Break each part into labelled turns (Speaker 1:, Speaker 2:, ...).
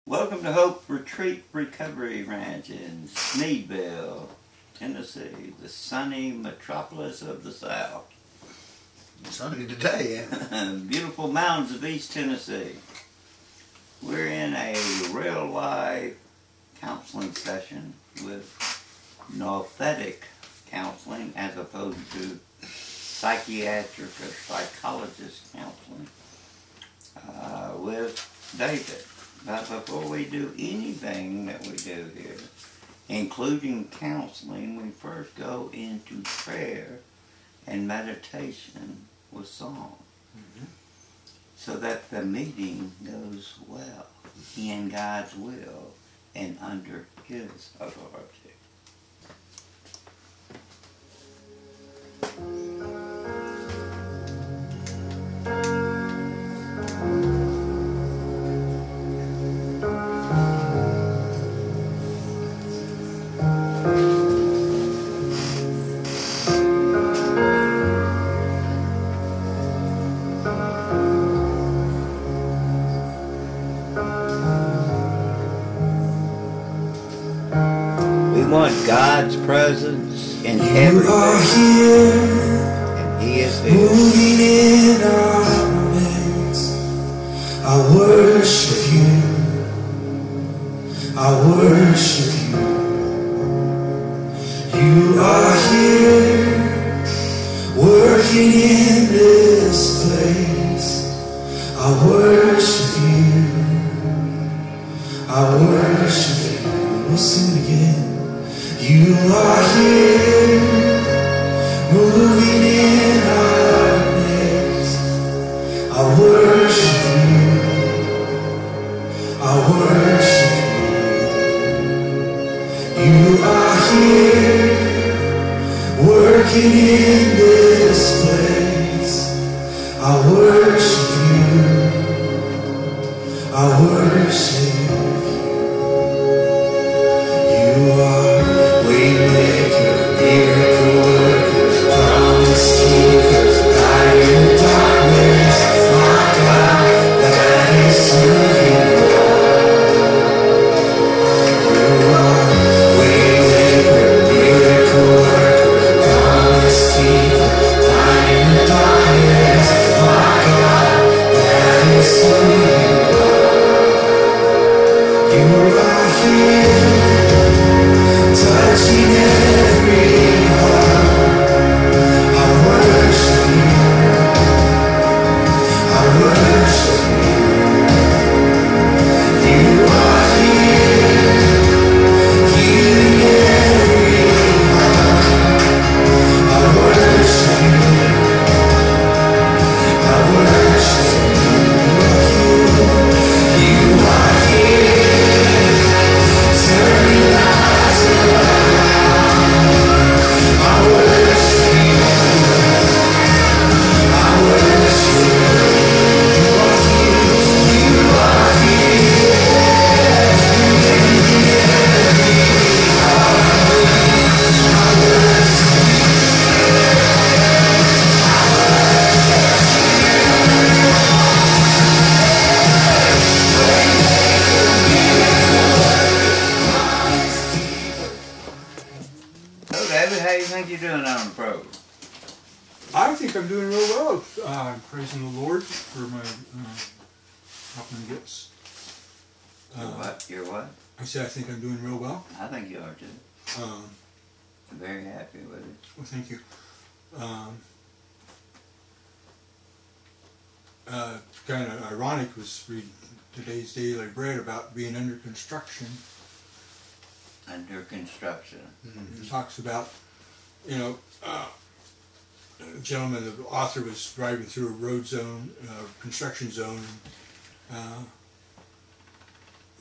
Speaker 1: Welcome to Hope Retreat Recovery Ranch in SNEEDVILLE, Tennessee, the sunny metropolis of the South.
Speaker 2: Sunny today, yeah.
Speaker 1: Beautiful mountains of East Tennessee. We're in a real-life counseling session with Nauthetic counseling as opposed to psychiatric or psychologist counseling with David. But before we do anything that we do here, including counseling, we first go into prayer and meditation with song, so that the meeting goes well in God's will and under His authority. We want God's presence in everything, and He is here.
Speaker 3: Moving in our midst, I worship you, I worship you. You are here, working in this place. I worship you, I worship you. We'll sing it again. You are here, moving in our midst. I worship you, I worship you. You are here, working in this place. I worship you, I worship you. You are waymaker, miracle worker, promise keeper, light in darkness. My God, that is who you are. You are waymaker, miracle worker, promise keeper, light in darkness. My God, that is who you are. You are here, touching every heart. I worship you, I worship you. You are here, healing every heart. I worship you, I worship you. You are here, turning lives around. I worship you, I worship you. You are here, mending every heart. I worship
Speaker 1: So, David, how do you think you're doing on the program?
Speaker 4: I think I'm doing real well. I'm praising the Lord for my helping gifts.
Speaker 1: You're what? You're what?
Speaker 4: I said I think I'm doing real well.
Speaker 1: I think you are too. I'm very happy with it.
Speaker 4: Well, thank you. Kind of ironic was reading today's Daily Bread about being under construction.
Speaker 1: Under construction.
Speaker 4: It talks about, you know, a gentleman, the author was driving through a road zone, construction zone. It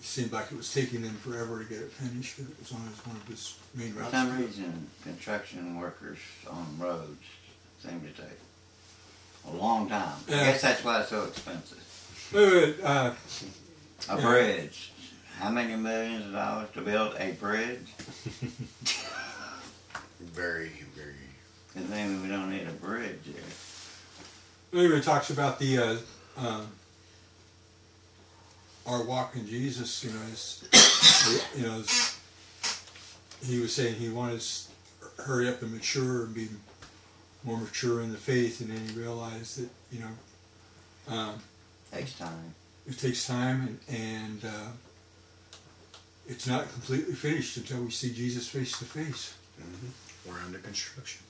Speaker 4: seemed like it was taking them forever to get it finished. It was on one of his main
Speaker 1: For
Speaker 4: routes.
Speaker 1: some reason, construction workers on roads seem to take a long time. I guess that's why it's so expensive. A bridge. How many millions of dollars to build a bridge?
Speaker 2: Very, very.
Speaker 1: Good thing we don't need a bridge there.
Speaker 4: Anyway, it talks about the our walk in Jesus, you know, he was saying he wanted us to hurry up and mature and be more mature in the faith, and then he realized that, you know,
Speaker 1: Takes time.
Speaker 4: it takes time, and it's not completely finished until we see Jesus face to face.
Speaker 2: Mm-hmm. We're under construction.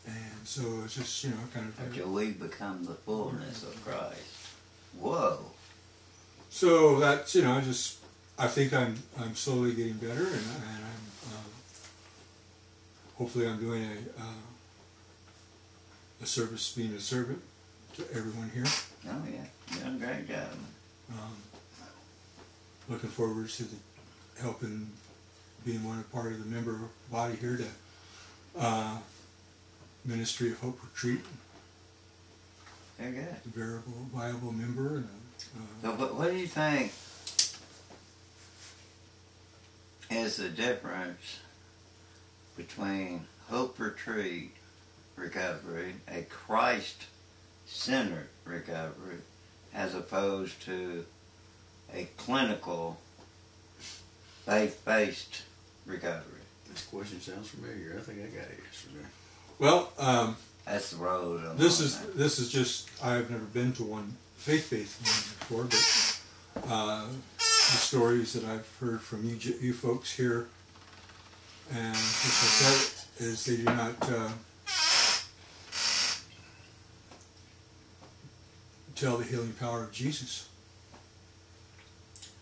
Speaker 4: And so it's just, you know, kind of...
Speaker 1: Until we become the fullness of Christ. Whoa.
Speaker 4: So that's, you know, just, I think I'm slowly getting better, and I'm, hopefully I'm doing a service, being a servant to everyone here.
Speaker 1: Oh yeah, you're doing a great job.
Speaker 4: Looking forward to helping, being part of the member body here to Ministry of Hope Retreat.
Speaker 1: Very good.
Speaker 4: A viable member. And
Speaker 1: So what do you think is the difference between Hope Retreat recovery, a Christ-centered recovery, as opposed to a clinical, faith-based recovery?
Speaker 2: This question sounds familiar. I think I got it yesterday.
Speaker 4: well,
Speaker 1: That's the road.
Speaker 4: this is just, I've never been to one faith-based one before, but the stories that I've heard from you folks here, and just like that, is they do not tell the healing power of Jesus.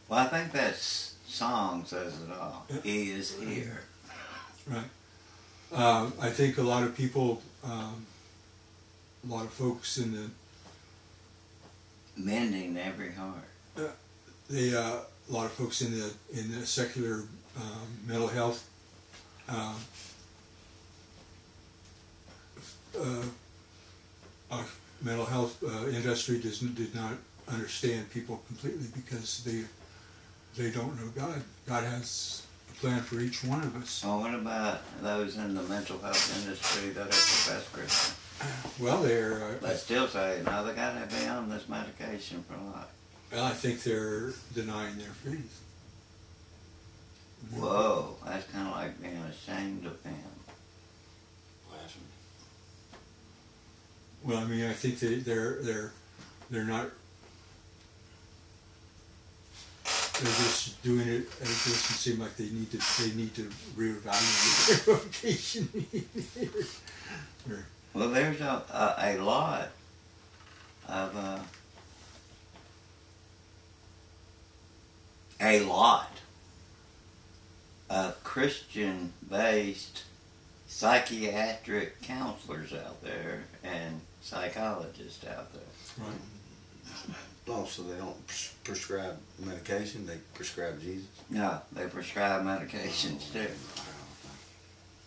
Speaker 1: Well, I think that song says it all. He is here.
Speaker 4: Right. I think a lot of people, a lot of folks in the
Speaker 1: Mending every heart.
Speaker 4: a lot of folks in the secular mental health mental health industry did not understand people completely, because they don't know God. God has a plan for each one of us.
Speaker 1: Well, what about those in the mental health industry that are professed Christian?
Speaker 4: Well, they're
Speaker 1: They still say, no, they got to be on this medication for life.
Speaker 4: well, I think they're denying their faith.
Speaker 1: Whoa, that's kind of like being ashamed of him.
Speaker 2: Blasphemy.
Speaker 4: Well, I mean, I think they're not. They're just doing it. It doesn't seem like they need to reevaluate their vocation.
Speaker 1: Well, there's a lot of Christian-based psychiatric counselors out there and psychologists out there.
Speaker 4: Right.
Speaker 2: Oh, so they don't prescribe medication, they prescribe Jesus?
Speaker 1: No, they prescribe medications too.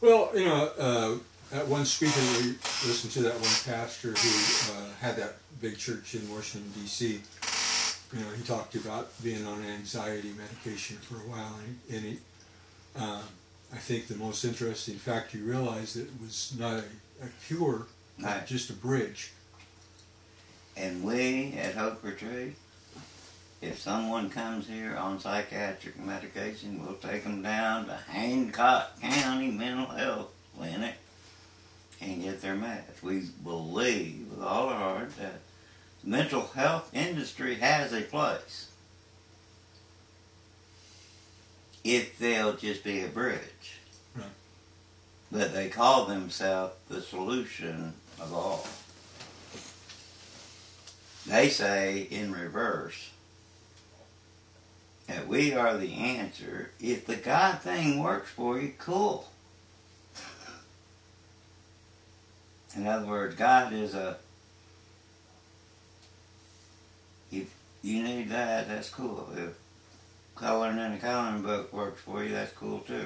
Speaker 4: Well, you know, that one speaker we listened to, that one pastor who had that big church in Washington, D.C., you know, he talked about being on anxiety medication for a while, and he I think the most interesting fact, he realized that it was not a cure,
Speaker 1: Right.
Speaker 4: just a bridge.
Speaker 1: And we at Hope Retreat, if someone comes here on psychiatric medication, we'll take them down to Hancock County Mental Health Clinic and get their meds. We believe with all our heart that the mental health industry has a place, if they'll just be a bridge.
Speaker 4: Right.
Speaker 1: But they call themselves the solution of all. They say in reverse that we are the answer. If the God thing works for you, cool. In other words, God is if you need that, that's cool. If coloring in a coloring book works for you, that's cool too.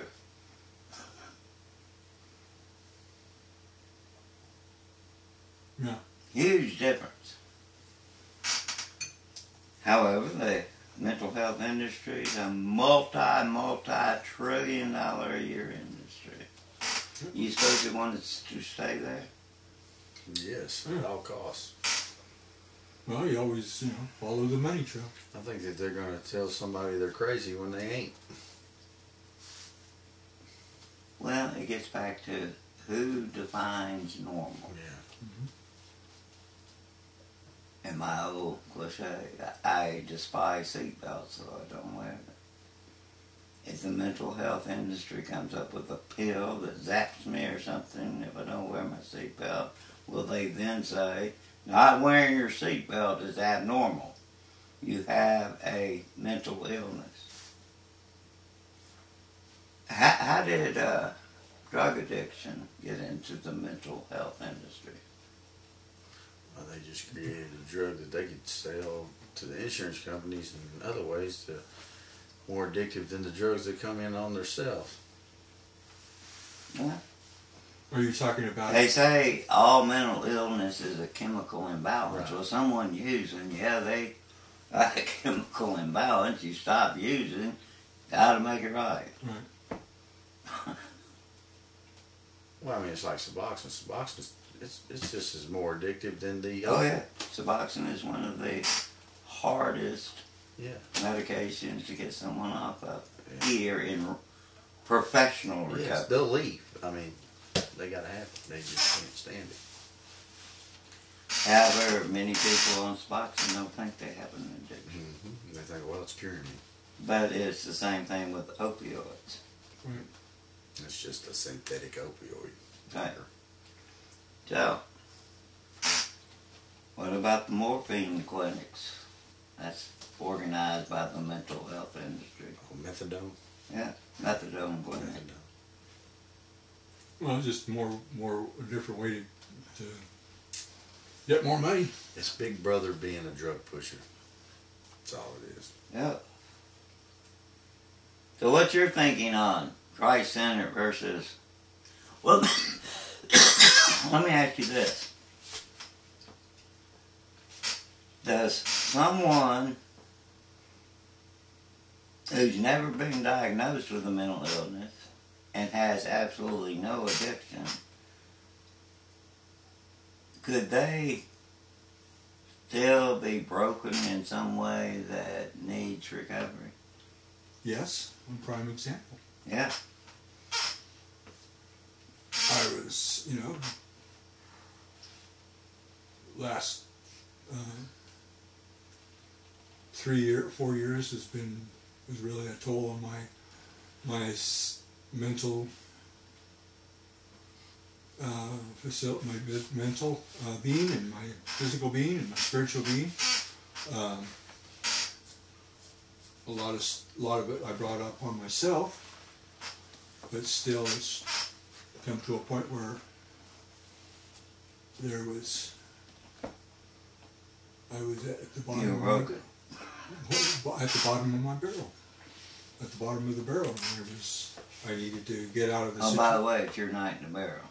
Speaker 4: Yeah.
Speaker 1: Huge difference. However, the mental health industry is a multi-trillion-dollar a year industry. You suppose you wanted to stay there?
Speaker 2: Yes, at all costs.
Speaker 4: Well, you always, follow the money trail.
Speaker 2: I think that they're going to tell somebody they're crazy when they ain't.
Speaker 1: Well, it gets back to who defines normal.
Speaker 2: Yeah.
Speaker 1: And my old cliche, I despise seatbelts, so I don't wear them. If the mental health industry comes up with a pill that zaps me or something, if I don't wear my seatbelt, will they then say, not wearing your seatbelt is abnormal? You have a mental illness. How did drug addiction get into the mental health industry?
Speaker 2: Well, they just created a drug that they could sell to the insurance companies and other ways to more addictive than the drugs that come in on themselves.
Speaker 1: Yeah.
Speaker 4: Are you talking about?
Speaker 1: They say all mental illness is a chemical imbalance.
Speaker 2: Right.
Speaker 1: Well, someone using, they got a chemical imbalance. You stop using, got to make it right.
Speaker 4: Right.
Speaker 2: Well, I mean, it's like Suboxone. Suboxone, it's just as more addictive than the
Speaker 1: Oh yeah, Suboxone is one of the hardest medications to get someone off of here in professional recovery.
Speaker 2: Yes, they'll leave. I mean, they gotta have it. They just can't stand it.
Speaker 1: However, many people on Suboxone don't think they have an addiction.
Speaker 2: Mm-hmm. They think, well, it's curing me.
Speaker 1: But it's the same thing with opioids.
Speaker 4: Right.
Speaker 2: It's just a synthetic opioid.
Speaker 1: Right. So, what about the morphine clinics? That's organized by the mental health industry.
Speaker 2: Oh, methadone?
Speaker 1: Yeah, methadone clinic.
Speaker 2: Methadone.
Speaker 4: Well, just a different way to get more money.
Speaker 2: It's Big Brother being a drug pusher. That's all it is.
Speaker 1: Yep. So what's your thinking on Christ-centered versus... Well, let me ask you this. Does someone who's never been diagnosed with a mental illness and has absolutely no addiction, could they still be broken in some way that needs recovery?
Speaker 4: Yes, one prime example.
Speaker 1: Yeah.
Speaker 4: I was, last 4 years was really a toll on my mental my mental being and my physical being and my spiritual being. A lot of it I brought up on myself, but still it's come to a point where I was at the bottom.
Speaker 1: You were broken.
Speaker 4: At the bottom of my barrel. At the bottom of the barrel, and I needed to get out of the situation.
Speaker 1: By the way, it's your night in the barrel.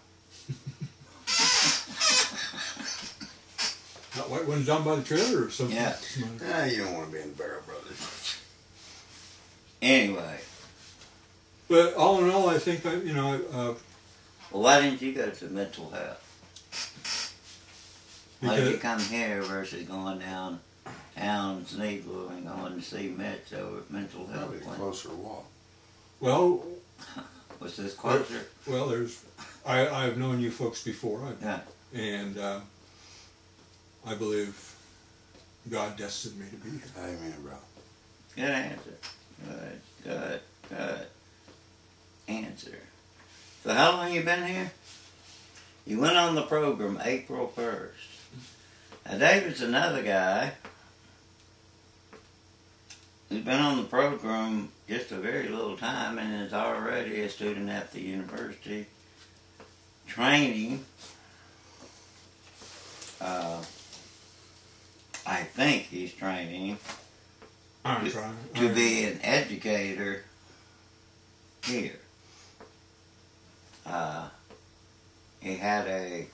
Speaker 4: That white one's down by the trailer or something.
Speaker 1: Yeah.
Speaker 2: You don't want to be in the barrel, brother.
Speaker 1: Anyway.
Speaker 4: But all in all, I think
Speaker 1: Well, why didn't you go to mental health? Why did you come here versus going down SNEEDVILLE and going to see Mitch over at mental health
Speaker 2: Probably
Speaker 1: clinic?
Speaker 2: closer walk.
Speaker 4: Well,
Speaker 1: Was this closer?
Speaker 4: Well, I've known you folks before, and I believe God destined me to be here.
Speaker 2: Amen, bro.
Speaker 1: Good answer. Good answer. So how long you been here? You went on the program April 1st. Now David's another guy who's been on the program just a very little time and is already a student at the university training. I think he's training to be an educator here. He had a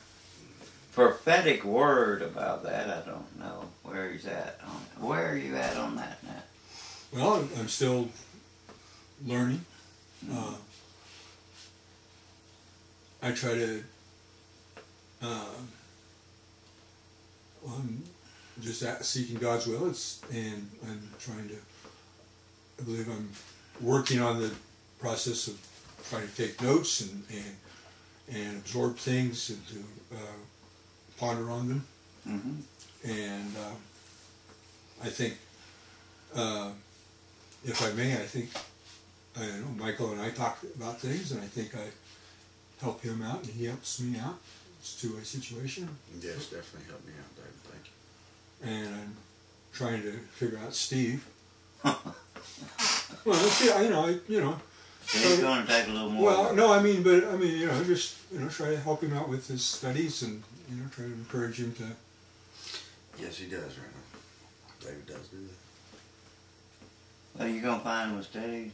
Speaker 1: prophetic word about that. I don't know where he's at. Where are you at on that now?
Speaker 4: Well, I'm still learning. I try to just seeking God's will. And I'm trying to. I believe I'm working on the process of trying to take notes and absorb things and to ponder on them.
Speaker 1: Mm-hmm.
Speaker 4: And I think, if I may, I think, I know Michael and I talk about things, and I think I help him out, and he helps me out. It's a two-way situation.
Speaker 2: Yes, definitely helped me out, David. Thank you.
Speaker 4: And I'm trying to figure out Steve. Well, see, you know.
Speaker 1: He's going to take a little more.
Speaker 4: Well, no, I mean, just try to help him out with his studies, and try to encourage him to.
Speaker 2: Yes, he does right now. David does do that.
Speaker 1: Well, you're going to find with Steve,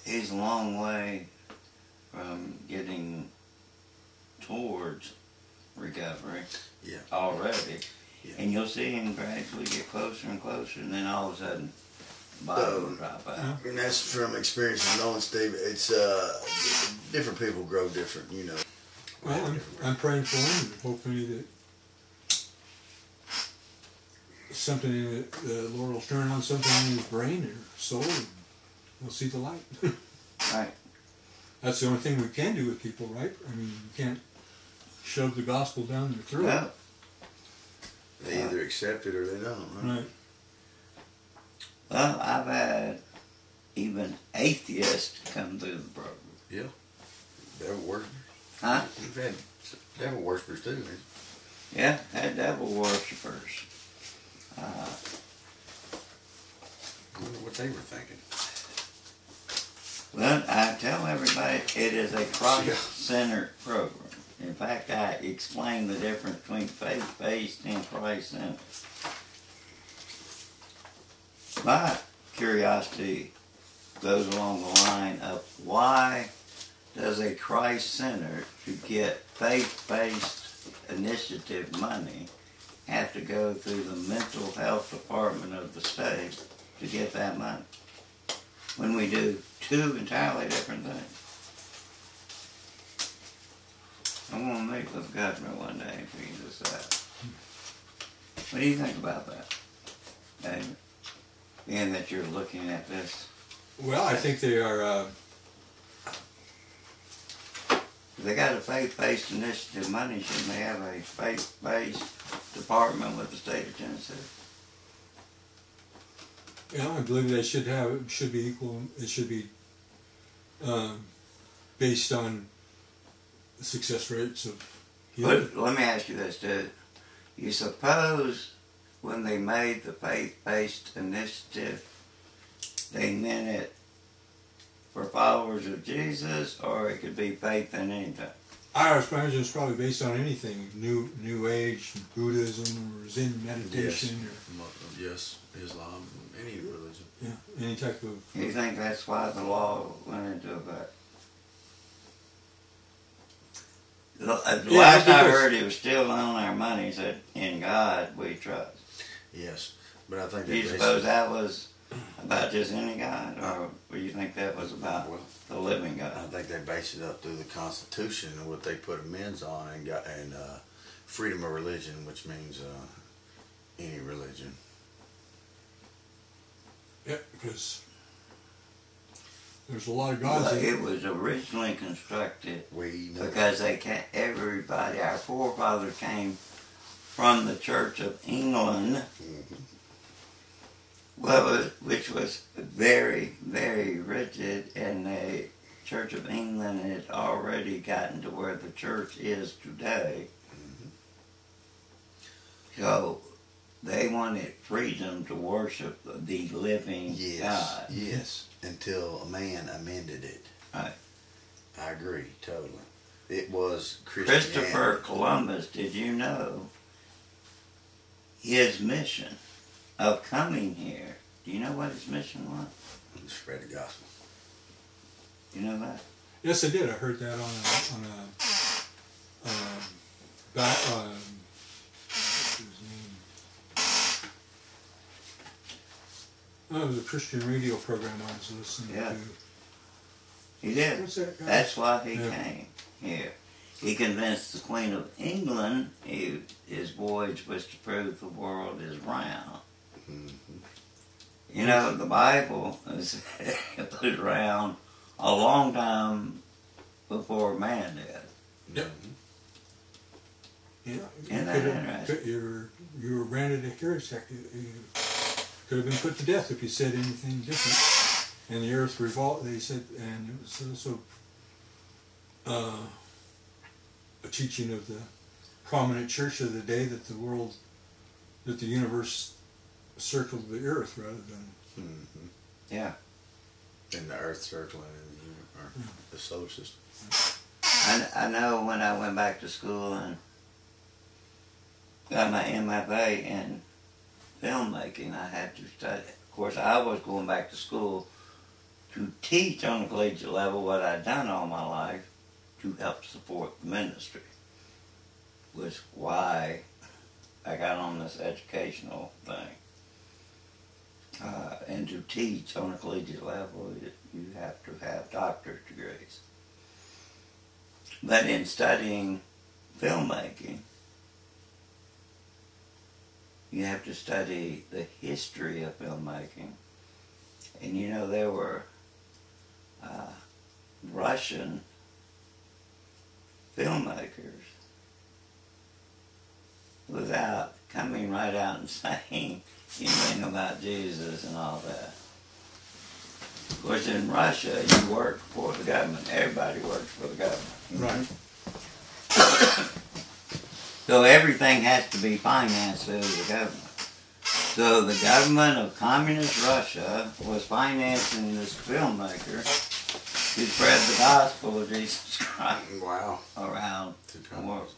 Speaker 1: he's a long way from getting towards recovery already.
Speaker 2: Yeah.
Speaker 1: And you'll see him gradually get closer and closer, and then all of a sudden, the body will drop out.
Speaker 2: And that's from experience of knowing Steve. It's different people grow different,
Speaker 4: Well, I'm praying for him and hoping that something in the Lord will turn on something in his brain or soul, and he'll see the light.
Speaker 1: Right.
Speaker 4: That's the only thing we can do with people, right? I mean, you can't shove the gospel down their throat.
Speaker 1: Well,
Speaker 2: They either accept it or they don't, right?
Speaker 4: Right.
Speaker 1: Well, I've had even atheists come through the program.
Speaker 2: Yeah. Devil worshippers.
Speaker 1: Huh?
Speaker 2: We've had devil worshippers too.
Speaker 1: Yeah, had devil worshippers.
Speaker 2: I wonder what they were thinking.
Speaker 1: Well, I tell everybody it is a Christ-centered program. In fact, I explain the difference between faith-based and Christ-centered. My curiosity goes along the line of why does a Christ-centered to get faith-based initiative money have to go through the mental health department of the state to get that money when we do two entirely different things? I'm going to meet with the governor one day and figure this out. What do you think about that, David? Being that you're looking at this.
Speaker 4: Well, I think they are.
Speaker 1: They got a faith-based initiative money. Shouldn't they have a faith-based department with the state of Tennessee?
Speaker 4: I believe they should have. It should be equal. It should be based on the success rates of healing.
Speaker 1: But let me ask you this, dude. You suppose when they made the faith-based initiative, they meant it for followers of Jesus, or it could be faith in anything?
Speaker 4: I was imagine it's probably based on anything, New Age, Buddhism, or Zen meditation,
Speaker 2: Yes, Islam, any religion.
Speaker 4: any type of.
Speaker 1: You think that's why the law went into effect? Last I heard, it was still on our money. Said, "In God we trust."
Speaker 2: Yes, but I think
Speaker 1: Do you suppose that was about just any God, or do you think that was about the living God?
Speaker 2: I think they based it up through the Constitution and what they put amends on, and freedom of religion, which means any religion.
Speaker 4: Yeah, because there's a lot of gods.
Speaker 1: Well, it was originally constructed
Speaker 2: We know
Speaker 1: because they can't. Everybody, our forefathers came from the Church of England, which was very, very rigid, and the Church of England had already gotten to where the church is today. So they wanted freedom to worship the living God.
Speaker 2: Yes, until a man amended it.
Speaker 1: Right.
Speaker 2: I agree, totally. It was Christianity.
Speaker 1: Christopher Columbus, did you know his mission of coming here? Do you know what his mission was?
Speaker 2: Spread the gospel.
Speaker 1: You know that?
Speaker 4: Yes, I did. I heard that on what's his name? Oh, it was a Christian radio program I was listening to.
Speaker 1: He did.
Speaker 4: What's that guy?
Speaker 1: That's why he came here. he convinced the Queen of England his voyage was to prove the world is round. You know, the Bible was round a long time before man did.
Speaker 4: Yep. Yeah.
Speaker 1: Isn't that interesting?
Speaker 4: You were branded a heretic. You could have been put to death if you said anything different. And the earth revolted, they said, and it was also a teaching of the prominent church of the day that the universe circled the earth rather than...
Speaker 1: Yeah.
Speaker 2: And the earth circling in the solar system.
Speaker 1: I know when I went back to school and got my MFA in filmmaking, I had to study. Of course, I was going back to school to teach on the collegiate level what I'd done all my life to help support the ministry, was why I got on this educational thing. And to teach on a collegiate level, you have to have doctorate degrees. But in studying filmmaking, you have to study the history of filmmaking. And you know, there were Russian filmmakers without coming right out and saying anything about Jesus and all that. Of course, in Russia, you work for the government. Everybody works for the government.
Speaker 4: Right.
Speaker 1: So everything has to be financed through the government. So the government of communist Russia was financing this filmmaker to spread the gospel of Jesus Christ around the world.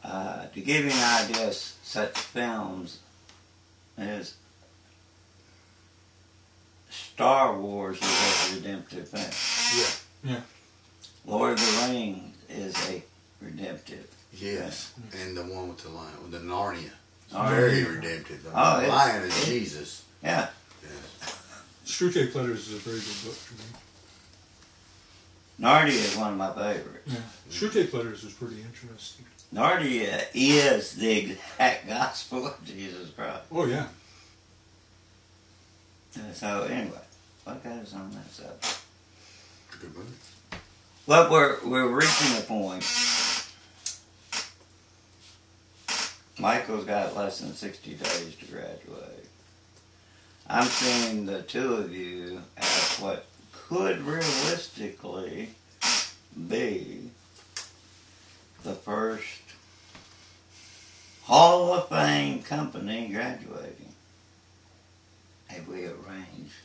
Speaker 1: To give you an idea, such films as Star Wars is a redemptive film.
Speaker 4: Yeah.
Speaker 1: Lord of the Rings is a redemptive.
Speaker 2: Yes, and the one with the lion, with the Narnia.
Speaker 1: Oh,
Speaker 2: Very redemptive. The
Speaker 1: Oh,
Speaker 2: lion is Jesus.
Speaker 1: Yeah.
Speaker 2: Yes.
Speaker 4: Screwtape Letters is a very good book for me.
Speaker 1: Narnia is one of my favorites.
Speaker 4: Yeah. Screwtape Letters is pretty interesting.
Speaker 1: Narnia is the exact gospel of Jesus Christ.
Speaker 4: Oh, yeah.
Speaker 1: So anyway, what got us on that subject?
Speaker 2: Good movie.
Speaker 1: Well, we're reaching a point. Michael's got less than 60 days to graduate. I'm seeing the two of you as what could realistically be the first Hall of Fame company graduating. Have we arranged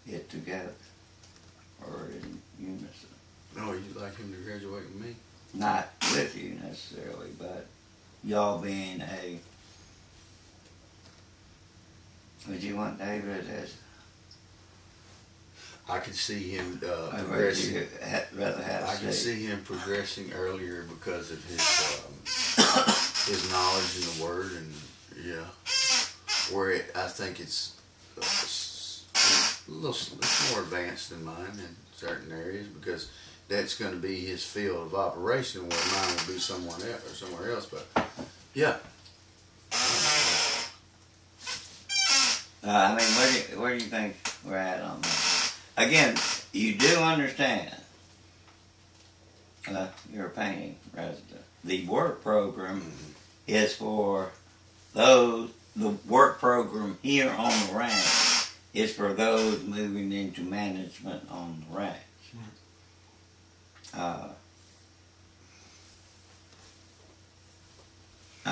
Speaker 1: it together or in unison?
Speaker 2: No, you'd like him to graduate with me?
Speaker 1: Not with you necessarily, but y'all being a... Would you want David as...
Speaker 2: I could see him
Speaker 1: Or would
Speaker 2: progressing.
Speaker 1: you rather have
Speaker 2: I can
Speaker 1: Steve?
Speaker 2: see him progressing earlier because of his knowledge in the Word, and I think it's more advanced than mine in certain areas because that's going to be his field of operation, where mine will be somewhere else. But yeah.
Speaker 1: I mean, where do you think we're at on that? Again, you do understand, you're a painting resident. The work program is for those, the work program here on the ranch is for those moving into management on the ranch. I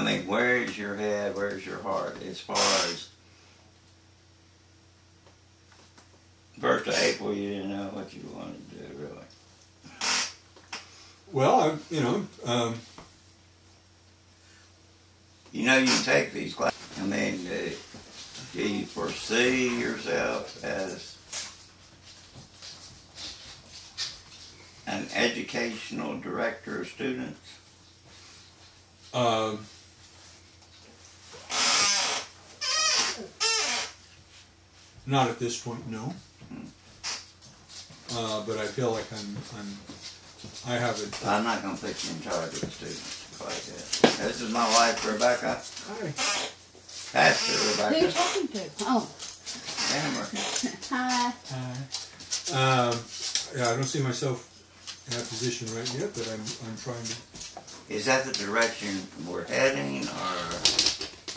Speaker 1: mean, where's your head, where's your heart as far as 1st of April, you didn't know what you wanted to do, really?
Speaker 4: Well,
Speaker 1: You know, you can take these classes. I mean, do you foresee yourself as an educational director of students?
Speaker 4: Not at this point, no. but I feel like I have a.
Speaker 1: I'm not going to put you in charge of the students like that. This is my wife, Rebecca.
Speaker 4: Hi.
Speaker 1: Pastor
Speaker 5: Who are you
Speaker 1: Rebecca.
Speaker 5: talking to? Oh.
Speaker 1: Amber.
Speaker 5: Hi.
Speaker 4: Yeah, I don't see myself in that position right yet, but I'm trying to.
Speaker 1: Is that the direction we're heading, or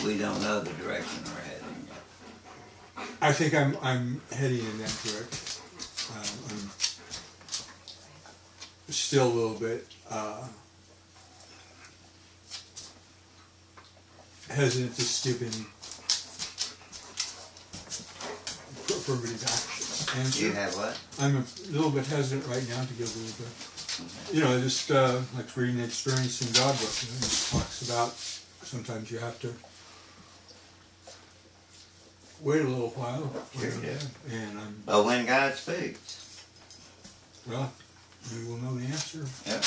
Speaker 1: we don't know the direction we're heading yet?
Speaker 4: I think I'm heading in that direction. I'm still a little bit hesitant to skip any affirmative action answer.
Speaker 1: You have what?
Speaker 4: I'm a little bit hesitant right now to give a little bit. Just like reading the Experience in God book. It talks about sometimes you have to wait a little while.
Speaker 1: Sure, yeah.
Speaker 4: And
Speaker 1: But when God speaks,
Speaker 4: well, you will know the answer.
Speaker 1: yeah.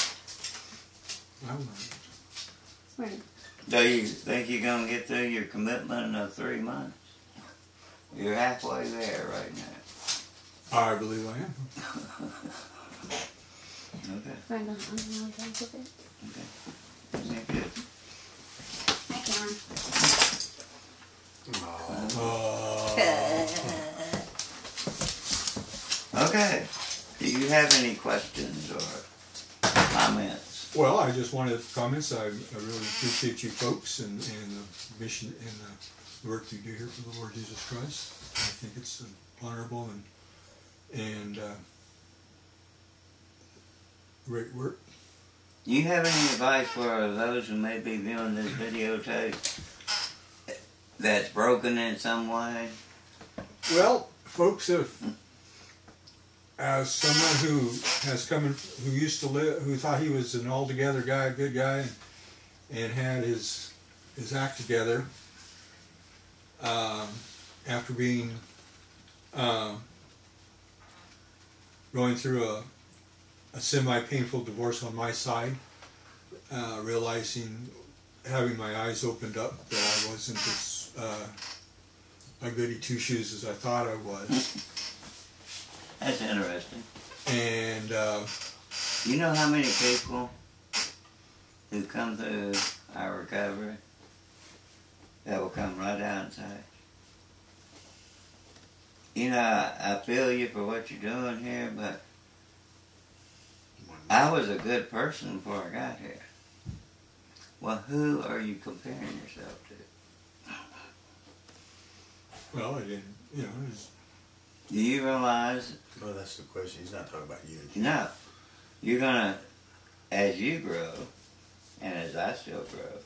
Speaker 4: I will know the answer.
Speaker 5: Right.
Speaker 1: Do you think you're going to get through your commitment of 3 months? You're halfway there right now.
Speaker 4: I believe I am.
Speaker 1: Okay.
Speaker 5: Right on. I'm going to take it.
Speaker 1: Okay. Yeah, good.
Speaker 5: Hi, Cameron.
Speaker 1: Okay. Do you have any questions or comments?
Speaker 4: Well, I just wanted comments. I really appreciate you folks and the mission and the work you do here for the Lord Jesus Christ. I think it's honorable and great work.
Speaker 1: Do you have any advice for those who may be viewing this videotape that's broken in some way?
Speaker 4: Well, folks, as someone who has who used to live, who thought he was an altogether guy, good guy, and had his act together, after being going through a semi-painful divorce on my side, realizing, having my eyes opened up that I wasn't as a goody two-shoes as I thought I was.
Speaker 1: That's interesting.
Speaker 4: And
Speaker 1: You know how many people who come through our recovery that will come right out and say, I feel you for what you're doing here, but I was a good person before I got here. Well, who are you comparing yourself to?
Speaker 4: well, I didn't,
Speaker 1: Do you realize?
Speaker 2: Well, that's the question. He's not talking about you.
Speaker 1: No. You're gonna, as you grow, and as I still grow,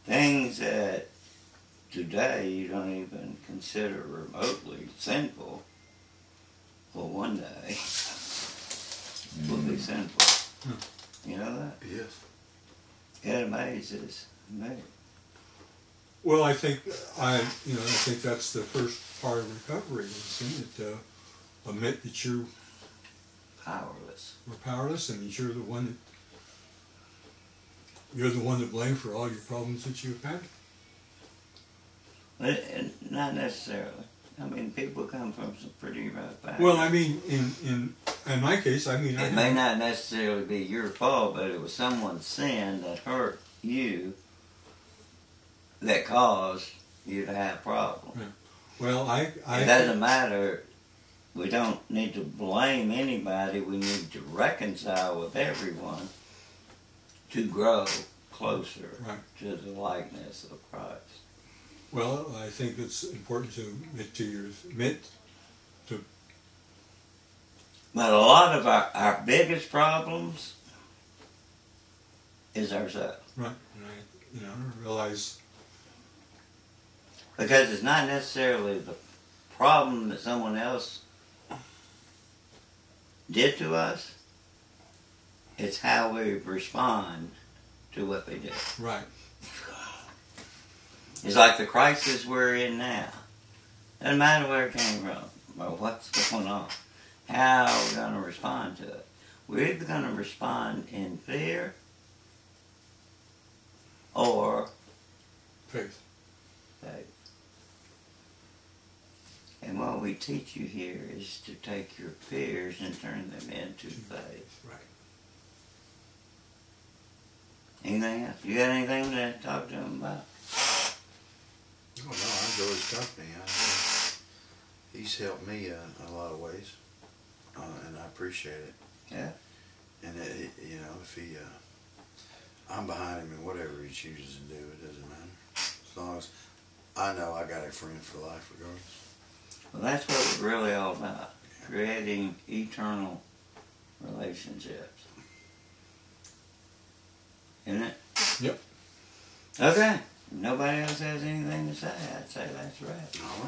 Speaker 1: things that today you don't even consider remotely sinful, well, one day will be sinful. You know that?
Speaker 2: Yes.
Speaker 1: It amazes me.
Speaker 4: well, I think I think that's the first part of recovery, isn't it? Admit that you're
Speaker 1: Powerless.
Speaker 4: powerless and that you're the one to blame for all your problems that you've had.
Speaker 1: Not necessarily. I mean, people come from some pretty rough backgrounds.
Speaker 4: Well, I mean, in my case, I mean,
Speaker 1: It may not necessarily be your fault, but it was someone's sin that hurt you that caused you to have problems.
Speaker 4: Well,
Speaker 1: It doesn't matter. We don't need to blame anybody. We need to reconcile with everyone to grow closer to the likeness of Christ.
Speaker 4: Well, I think it's important to admit to.
Speaker 1: But a lot of our biggest problems is ourselves.
Speaker 4: Right, and I realize.
Speaker 1: Because it's not necessarily the problem that someone else did to us. It's how we respond to what they did.
Speaker 4: Right.
Speaker 1: It's like the crisis we're in now. Doesn't matter where it came from or what's going on. How are we going to respond to it? We're either going to respond in fear or
Speaker 4: Faith.
Speaker 1: faith. And what we teach you here is to take your fears and turn them into faith.
Speaker 2: Right.
Speaker 1: Anything else? You got anything to talk to them about?
Speaker 2: Oh, no, I enjoy his company. He's helped me in a lot of ways, and I appreciate it.
Speaker 1: Yeah.
Speaker 2: And you know, if he, I'm behind him in whatever he chooses to do. It doesn't matter, as long as I know I got a friend for life, regardless.
Speaker 1: Well, that's what we're really all about. Creating eternal relationships. Isn't it?
Speaker 4: Yep.
Speaker 1: Okay. If nobody else has anything to say, I'd say that's right.
Speaker 2: All right.